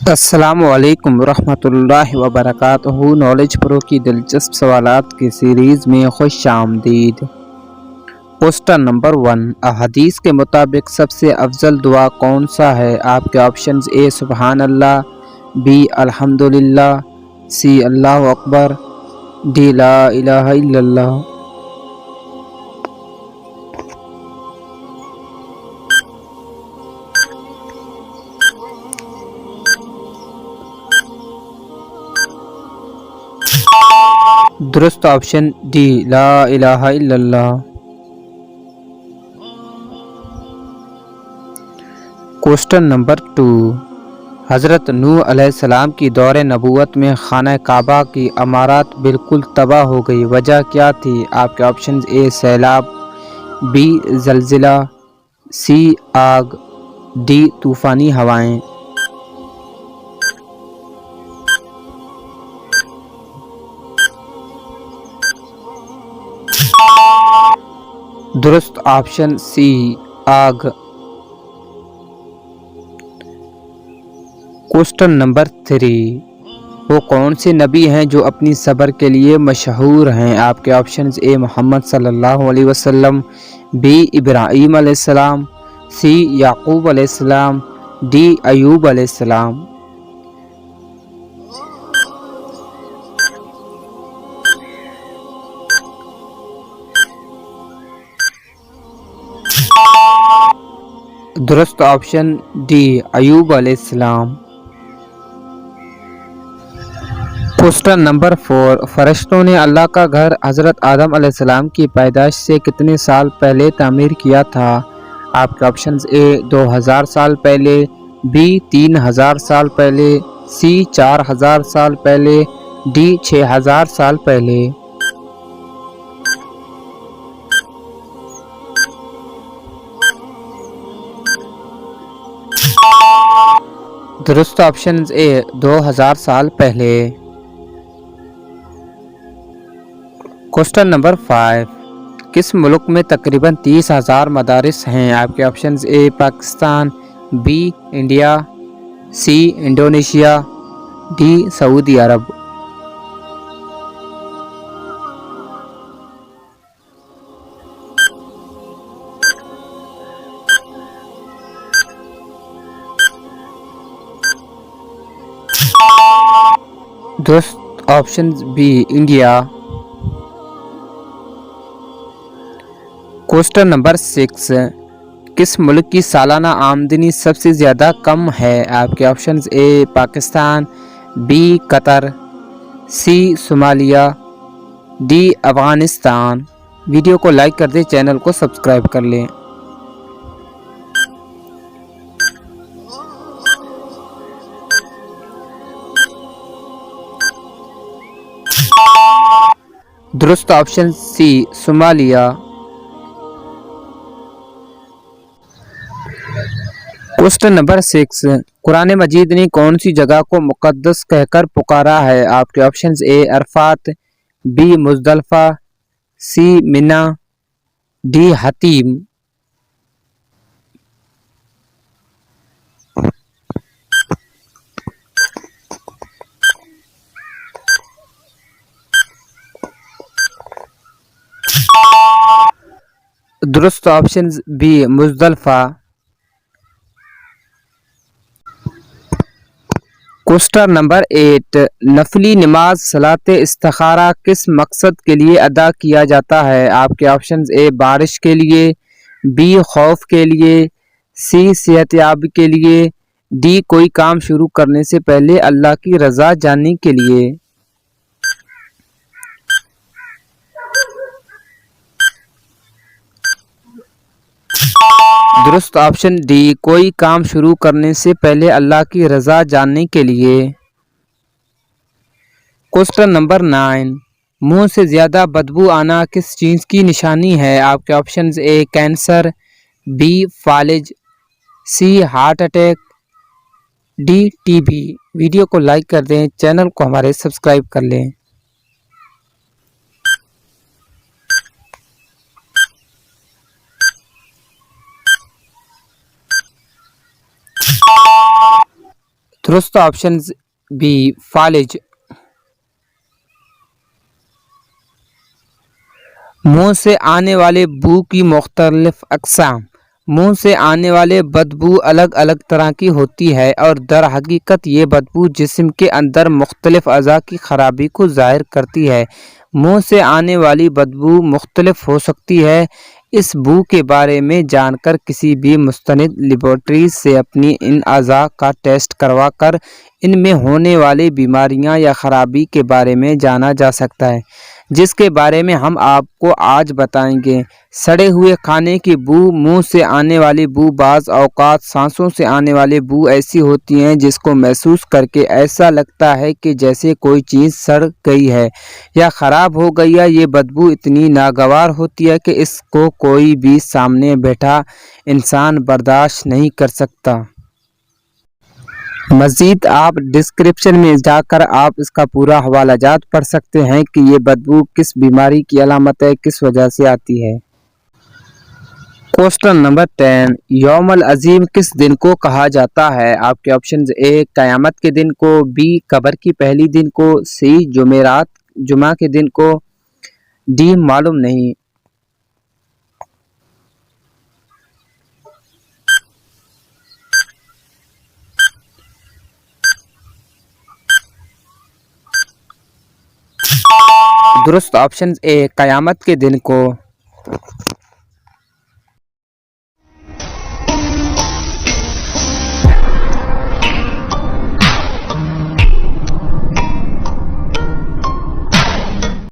السلام علیکم ورحمۃ اللہ وبرکاتہ۔ نالج پرو کی دلچسپ سوالات کی سیریز میں خوش آمدید۔ کوسٹن نمبر 1، احادیث کے مطابق سب سے افضل دعا کون سا ہے؟ آپ کے آپشنز: اے سبحان اللہ، بی الحمدللہ، سی اللہ اکبر، ڈی لا الہ الا اللہ۔ درست آپشن ڈی لا الہ الا اللہ۔ کوسٹن نمبر 2، حضرت نوح علیہ السلام کی دور نبوت میں خانہ کعبہ کی عمارات بالکل تباہ ہو گئی، وجہ کیا تھی؟ آپ کے آپشنز: اے سیلاب، بی زلزلہ، سی آگ، ڈی طوفانی ہوائیں۔ درست آپشن سی آگ۔ کوسٹن نمبر 3، وہ کون سے نبی ہیں جو اپنی صبر کے لیے مشہور ہیں؟ آپ کے آپشنز: اے محمد صلی اللہ علیہ وسلم، بی ابراہیم علیہ السلام، سی یعقوب علیہ السلام، ڈی ایوب علیہ السلام۔ درست آپشن ڈی ایوب علیہ السلام۔ کوسٹن نمبر 4، فرشتوں نے اللہ کا گھر حضرت آدم علیہ السلام کی پیدائش سے کتنے سال پہلے تعمیر کیا تھا؟ آپ کے آپشنز: اے 2000 سال پہلے، بی 3000 سال پہلے، سی 4000 سال پہلے، ڈی 6000 سال پہلے۔ درست آپشنز: اے 2000 سال پہلے۔ کوسٹن نمبر 5، کس ملک میں تقریباً 30,000 مدارس ہیں؟ آپ کے options: A Pakistan, B India, C Indonesia, D سعودی عرب۔ درست آپشنز بی انڈیا۔ کوسٹن نمبر 6، کس ملک کی سالانہ آمدنی سب سے زیادہ کم ہے؟ آپ کے options: A Pakistan, B Qatar, C Somalia, D Afghanistan. Video کو لائک کر دیں، چینل کو سبسکرائب کر لیں۔ درست option C Somalia. Question number 6، قرآن مجید نے کون سی جگہ کو مقدس کہہ کر پکارا ہے؟ آپ کے آپشنز: اے عرفات، بی مزدلفہ، سی منا، ڈی حتیم۔ درست آپشنز بی مزدلفہ۔ کوسٹن نمبر 8، نفلی نماز صلاۃ استخارہ کس مقصد کے لیے ادا کیا جاتا ہے؟ آپ کے آپشنز: اے بارش کے لیے، بی خوف کے لیے، سی صحت یابی کے لیے، ڈی کوئی کام شروع کرنے سے پہلے اللہ کی رضا جاننے کے لیے۔ درست آپشن ڈی کوئی کام شروع کرنے سے پہلے اللہ کی رضا جاننے کے لیے۔ کوسٹن نمبر 9، منہ سے زیادہ بدبو آنا کس چیز کی نشانی ہے؟ آپ کے آپشنز: اے کینسر، بی فالج، C heart attack, D T B. Video کو لائک کر دیں، چینل کو ہمارے سبسکرائب کر لیں۔ درست آپشن بی فالج۔ منہ سے آنے والے بو کی مختلف اقسام۔ منہ سے آنے والے بدبو الگ الگ طرح کی ہوتی ہے اور در حقیقت یہ بدبو جسم کے اندر مختلف اعضاء کی خرابی کو ظاہر کرتی ہے۔ منہ سے آنے والی بدبو مختلف ہو سکتی ہے۔ اس بو کے بارے میں جان کر کسی بھی مستند لیبارٹری سے اپنی ان اعضاء کا ٹیسٹ کروا کر ان میں ہونے والی بیماریاں یا خرابی کے بارے میں جانا جا سکتا ہے، جس کے بارے میں ہم آپ کو آج بتائیں گے۔ سڑے ہوئے کھانے کی بو۔ منہ سے آنے والی بو بعض اوقات سانسوں سے آنے والی بو ایسی ہوتی ہیں جس کو محسوس کر کے ایسا لگتا ہے کہ جیسے کوئی چیز سڑ گئی ہے یا خراب ہو گئی ہے۔ یہ بدبو اتنی ناگوار ہوتی ہے کہ اس کو کوئی بھی سامنے بیٹھا انسان برداشت نہیں کر سکتا۔ مزید آپ ڈسکرپشن میں جا کر آپ اس کا پورا حوالہ جات پڑھ سکتے ہیں کہ یہ بدبو کس بیماری کی علامت ہے، کس وجہ سے آتی ہے۔ کوسچن نمبر 10، یوم العظیم کس دن کو کہا جاتا ہے؟ آپ کے آپشنز: اے قیامت کے دن کو، بی قبر کی پہلی دن کو، سی جمعہ کے دن کو، ڈی معلوم نہیں۔ درست آپشن اے قیامت کے دن کو۔